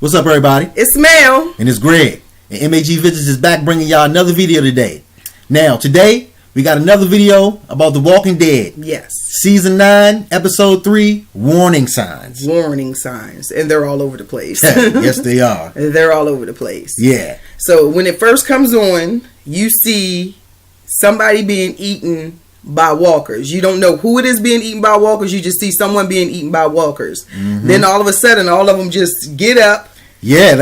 What's up, everybody? It's Mel. And it's Greg. And M.A.G. Visits is back bringing y'all another video today. Now, today, we got another video about The Walking Dead. Yes. Season 9, Episode 3, Warning Signs. Warning signs. And they're all over the place. Yes, they are. They're all over the place. Yeah. So, when it first comes on, you see somebody being eaten by walkers. You don't know who it is being eaten by walkers. You just see someone being eaten by walkers. Mm-hmm. Then all of a sudden, all of them just get up. Yeah,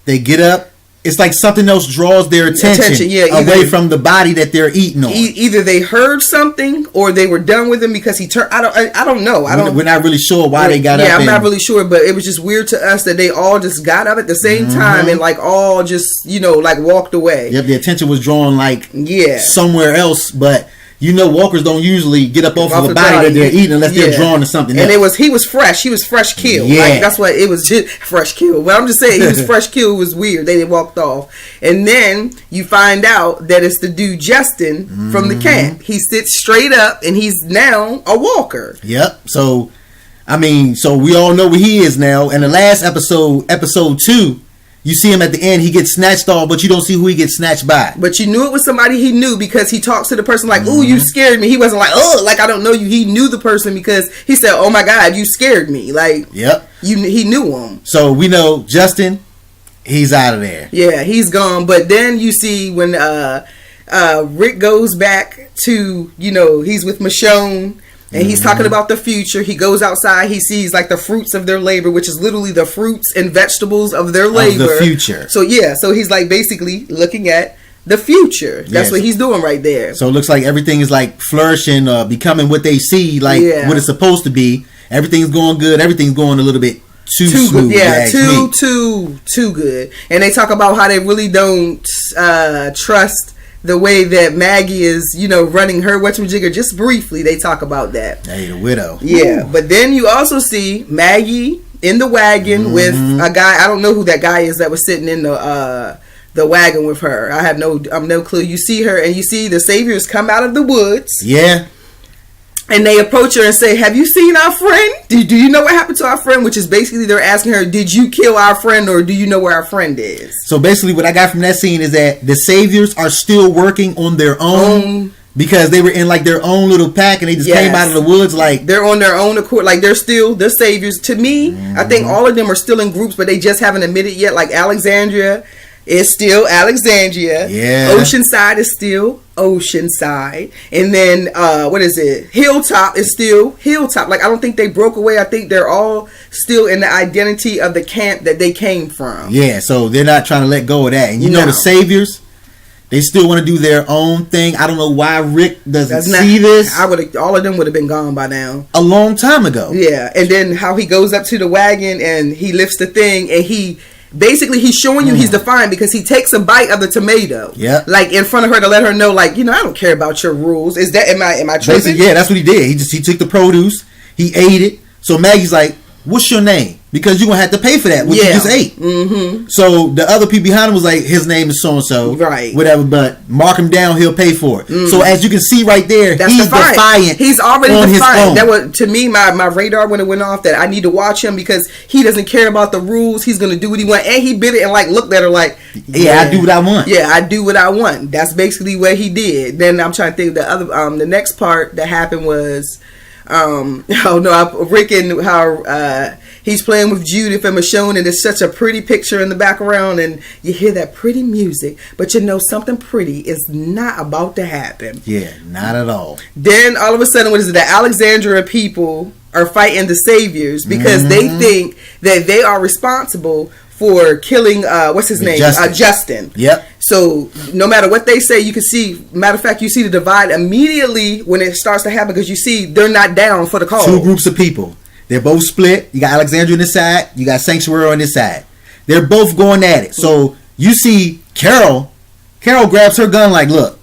they get up. It's like something else draws their attention away from the body that they're eating on. Either they heard something or they were done with him because he turned. I don't know. We're not really sure why they got up. Yeah, I'm not really sure, but it was just weird to us that they all just got up at the same time and like all just like walked away. Yep, the attention was drawn somewhere else, but. Walkers don't usually get up off of the body that they're eating unless they're drawn to something else. And he was fresh. He was fresh killed. Yeah. Like, that's what it was. Fresh killed. But I'm just saying, he was fresh killed. It was weird. They walked off. And then you find out that it's the dude Justin from the camp. He sits straight up and he's now a walker. Yep. So we all know where he is now. In the last episode 2, you see him at the end, he gets snatched off, but you don't see who he gets snatched by. But you knew it was somebody he knew because he talks to the person like, ooh, you scared me. He wasn't like, oh, like I don't know you. He knew the person because he said, oh my God, you scared me. Like, yep. He knew him. So we know Justin, he's out of there. Yeah, he's gone. But then you see when Rick goes back to, he's with Michonne. And he's talking about the future. He goes outside. He sees like the fruits of their labor, which is literally the fruits and vegetables of their labor. Of the future. So yeah, so he's like basically looking at the future. That's what he's doing right there. So it looks like everything is like flourishing, becoming what they see, like what it's supposed to be. Everything's going good. Everything's going a little bit too smooth. Yeah, too good. And they talk about how they really don't trust the way that Maggie is, running her whatchamajigger. Just briefly, they talk about that. Hey, the widow. Yeah, but then you also see Maggie in the wagon with a guy. I don't know who that guy is that was sitting in the wagon with her. I have no clue. You see her, and you see the saviors come out of the woods. Yeah. And they approach her and say, have you seen our friend? Do you know what happened to our friend? Which is basically they're asking her, did you kill our friend or do you know where our friend is? So basically what I got from that scene is that the saviors are still working on their own because they were in like their own little pack and they just came out of the woods like. They're on their own accord. Like they're saviors. To me, I think all of them are still in groups, but they just haven't admitted yet. Like Alexandria is still Alexandria. Yeah. Oceanside is still Oceanside. And then what is it? Hilltop is still Hilltop. Like I don't think they broke away. I think they're all still in the identity of the camp that they came from. Yeah, so they're not trying to let go of that. And you know the saviors, they still want to do their own thing. I don't know why Rick doesn't see this. All of them would have been gone by now. A long time ago. Yeah. And then how he goes up to the wagon and he lifts the thing and he's showing you he's defiant because he takes a bite of the tomato. Yeah. Like in front of her to let her know, like, I don't care about your rules. Is that am I tripping? Yeah, that's what he did. He took the produce, he ate it. So Maggie's like, what's your name? Because you're going to have to pay for that, what you just ate. Mm-hmm. So the other people behind him was like, his name is so-and-so. Right. Whatever, but mark him down, he'll pay for it. So as you can see right there, he's defiant. He's already defiant. That was, to me, my radar when it went off that I need to watch him because he doesn't care about the rules. He's going to do what he wants. And he bit it and like looked at her like, yeah, I do what I want. Yeah, I do what I want. That's basically what he did. Then I'm trying to think the next part that happened was, Rick and how he's playing with Judith and Michonne, and it's such a pretty picture in the background, and you hear that pretty music, but something pretty is not about to happen. Yeah, not at all. Then all of a sudden, what is it? The Alexandria people are fighting the saviors because they think that they are responsible for killing what's his name? Justin. Yep. So no matter what they say, you can see. Matter of fact, you see the divide immediately when it starts to happen because you see they're not down for the cause. Two groups of people. They're both split. You got Alexandria on this side. You got Sanctuary on this side. They're both going at it. So you see Carol. Carol grabs her gun like, look.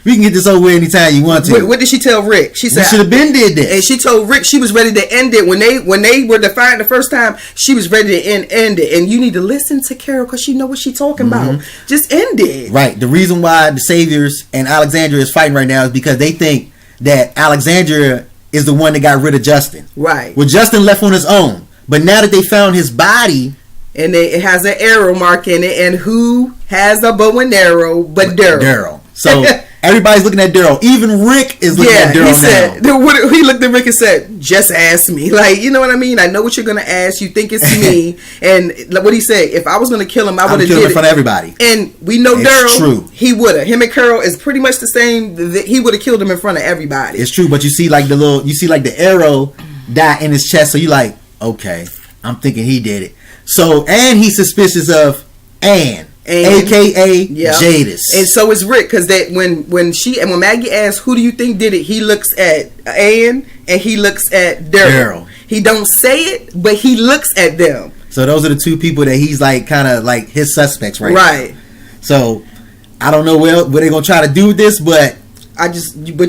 We can get this over anytime you want to. What did she tell Rick? She said, we should have been did this. And she told Rick she was ready to end it. When they were defiant the first time, she was ready to end it. And you need to listen to Carol because she know what she's talking about. Just end it. Right. The reason why the Saviors and Alexandria is fighting right now is because they think that Alexandria is the one that got rid of Justin. Right. Well, Justin left on his own. But now that they found his body and it has an arrow mark in it. And who has a bow and arrow but Daryl? So everybody's looking at Daryl. Even Rick is looking at Daryl now. He looked at Rick and said, "Just ask me." Like, you know what I mean? I know what you're gonna ask. You think it's me? And what he said, if I was gonna kill him, I would have killed him in front of everybody. And we know Daryl. True. He would have. Him and Carol is pretty much the same. He would have killed him in front of everybody. It's true, but you see like the arrow dot in his chest. So you like, okay, I'm thinking he did it. So, and he's suspicious of Ann. AKA Jadis. And so is Rick, because that when Maggie asks who do you think did it, he looks at Ann and he looks at Daryl. He don't say it, but he looks at them. So those are the two people that he's like kind of like his suspects right now. So I don't know what they're gonna try to do with this, but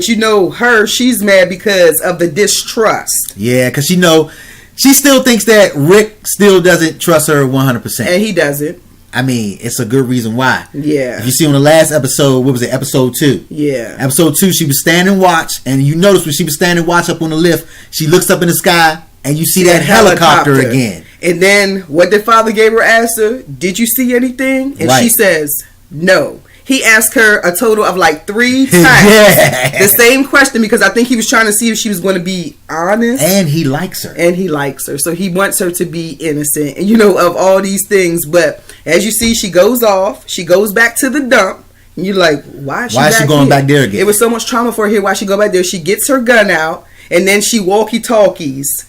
you know she's mad because of the distrust. Yeah, because she still thinks that Rick still doesn't trust her 100%, and he doesn't. I mean, it's a good reason why. Yeah. If you see on the last episode, what was it? Episode 2. Yeah. Episode 2, she was standing watch, and you notice when she was standing watch up on the lift, she looks up in the sky, and you see that helicopter again. And then, what did Father Gabriel ask her? Did you see anything? And she says, no. He asked her a total of like 3 times the same question, because I think he was trying to see if she was going to be honest. And he likes her. So he wants her to be innocent, and of all these things. But as you see, she goes off. She goes back to the dump. And you're like, why is she going back there again? It was so much trauma for her here. Why she go back there? She gets her gun out, and then she walkie-talkies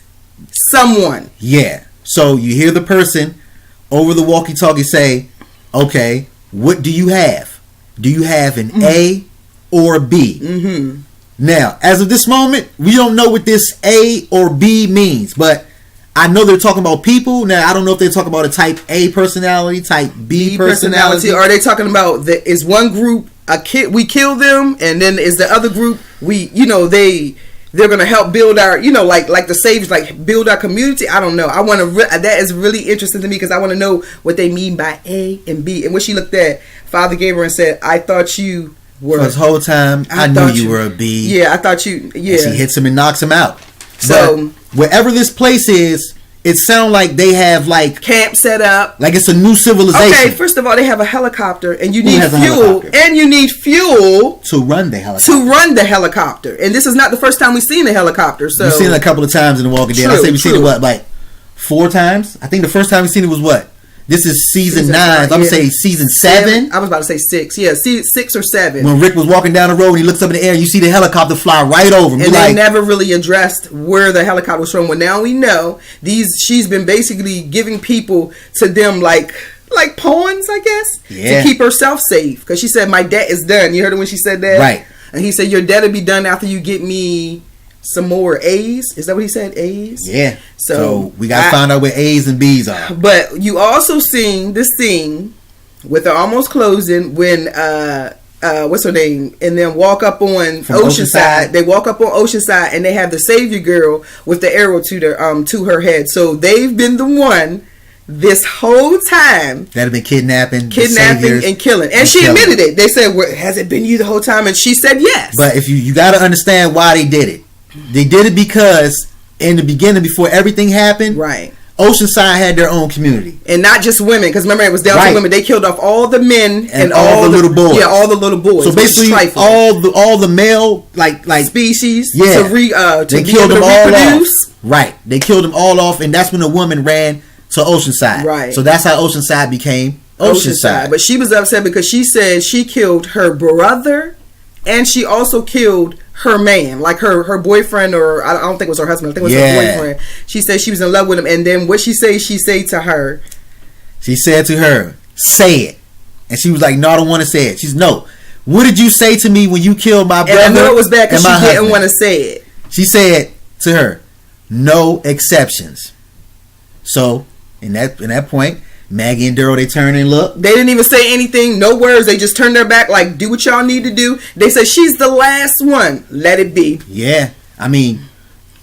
someone. Yeah. So you hear the person over the walkie-talkie say, okay, what do you have? Do you have an A or a B? Mm-hmm. Now, as of this moment, we don't know what this A or B means, but I know they're talking about people. Now, I don't know if they're talking about a type A personality, type B personality. Or are they talking about is one group we kill them, and then is the other group they're gonna help build our like the saviors, like build our community. I don't know. I want to. That is really interesting to me, because I want to know what they mean by A and B. And when she looked at Father Gabriel and said, "I thought you were." For this whole time, I knew you were a B. Yeah, I thought you. Yeah. And she hits him and knocks him out. So but wherever this place is, it sounds like they have like camp set up. Like it's a new civilization. Okay, first of all, they have a helicopter, and you need fuel, and you need fuel to run the helicopter. And this is not the first time we've seen a helicopter. So we've seen it a couple of times in The Walking Dead. I say we've seen it like 4 times. I think the first time we seen it was what? This is season 9. I'm gonna say season 7. I was about to say 6. Yeah, 6 or 7. When Rick was walking down the road and he looks up in the air, and you see the helicopter fly right over him. And they never really addressed where the helicopter was from. Well, now we know she's been basically giving people to them like pawns, I guess, to keep herself safe. Because she said, "My debt is done." You heard her when she said that, right? And he said, "Your debt will be done after you get me some more A's." Is that what he said? A's? Yeah. So we got to find out where A's and B's are. But you also seen this scene with her almost closing when what's her name, and then walk up on Oceanside. They walk up on Oceanside, and they have the Savior girl with the arrow to her head. So they've been the one this whole time that have been kidnapping and killing. And she admitted it. They said, "Has it been you the whole time?" And she said yes. But if you got to understand why they did it. They did it because in the beginning, before everything happened, right, Oceanside had their own community, and not just women. Because remember, it was down to women. They killed off all the men and all the little boys. Yeah, all the little boys. So basically, all the male like species. Yeah, they killed them all off. Right, they killed them all off, and that's when the woman ran to Oceanside. Right, so that's how Oceanside became Oceanside. But she was upset because she said she killed her brother, and she also killed her man, like her boyfriend, or I don't think it was her husband. I think it was her boyfriend. She said she was in love with him, and then what she said to her. She said to her, "Say it," and she was like, "No, I don't want to say it." She's no. What did you say to me when you killed my brother? And I know it was bad because she didn't want to say it. She said to her, "No exceptions." So in that point, Maggie and Daryl, they turn and look. They didn't even say anything, no words. They just turned their back, like, do what y'all need to do. They said, she's the last one. Let it be. Yeah. I mean,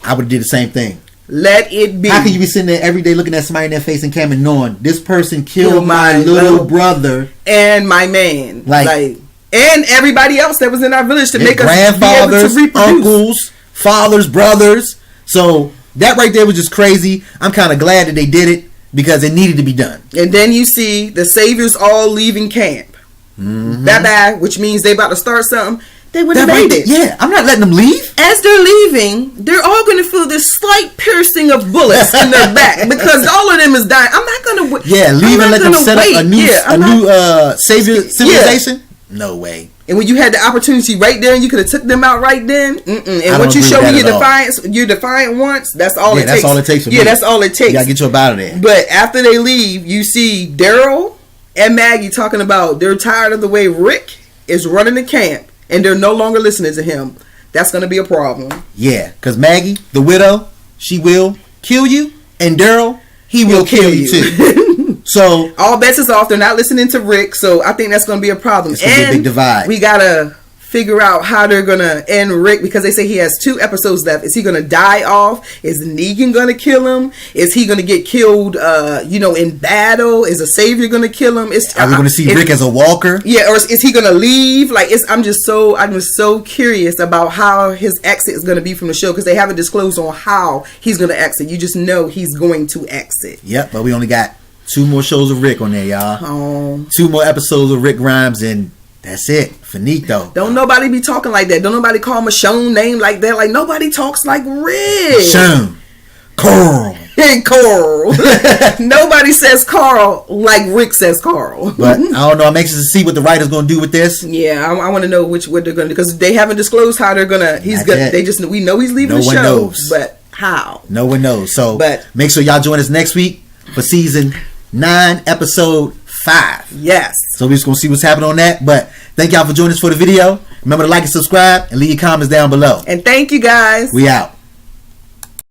I would have did the same thing. Let it be. How can you be sitting there every day looking at somebody in their face and camera knowing this person killed my little brother and my man, like and everybody else that was in our village to make us grandfathers, be able to uncles, fathers, brothers. So that right there was just crazy. I'm kind of glad that they did it. because it needed to be done. And then you see the saviors all leaving camp. Bye-bye, which means they about to start something. They would have made it. Yeah, I'm not letting them leave. As they're leaving, they're all going to feel this slight piercing of bullets in their back because all of them is dying. I'm not going to wait. Yeah, leave and let them set up a new savior civilization? Yeah. No way. And when you had the opportunity right there and you could have took them out right then, and once you show me your defiant once, that's all it takes. That's all it takes for me. Yeah, that's all it takes. You got to get you up out of there. But after they leave, you see Daryl and Maggie talking about they're tired of the way Rick is running the camp. And they're no longer listening to him. That's going to be a problem. Yeah, because Maggie, the widow, she will kill you. And Daryl, he will kill you too. So all bets is off. They're not listening to Rick. So I think that's going to be a problem. It's going to be a big divide. We got to figure out how they're going to end Rick because they say he has 2 episodes left. Is he going to die off? Is Negan going to kill him? Is he going to get killed, in battle? Is a savior going to kill him? Are we going to see Rick as a walker? Yeah, or is he going to leave? Like, I'm just so curious about how his exit is going to be from the show because they haven't disclosed on how he's going to exit. You just know he's going to exit. Yep, but we only got 2 more shows of Rick on there, y'all. Oh. 2 more episodes of Rick Grimes and that's it. Finito. Don't nobody be talking like that. Don't nobody call Michonne name like that. Like, nobody talks like Rick. Michonne. Carl. And Carl. Nobody says Carl like Rick says Carl. But I don't know. I'm anxious to see what the writer's going to do with this. Yeah, I want to know what they're going to do because they haven't disclosed how they're going to. We know he's leaving the show. No one knows. But how? No one knows. So make sure y'all join us next week for season 9, episode 5. Yes. So we're just going to see what's happening on that. But thank y'all for joining us for the video. Remember to like and subscribe and leave your comments down below. And thank you guys. We out.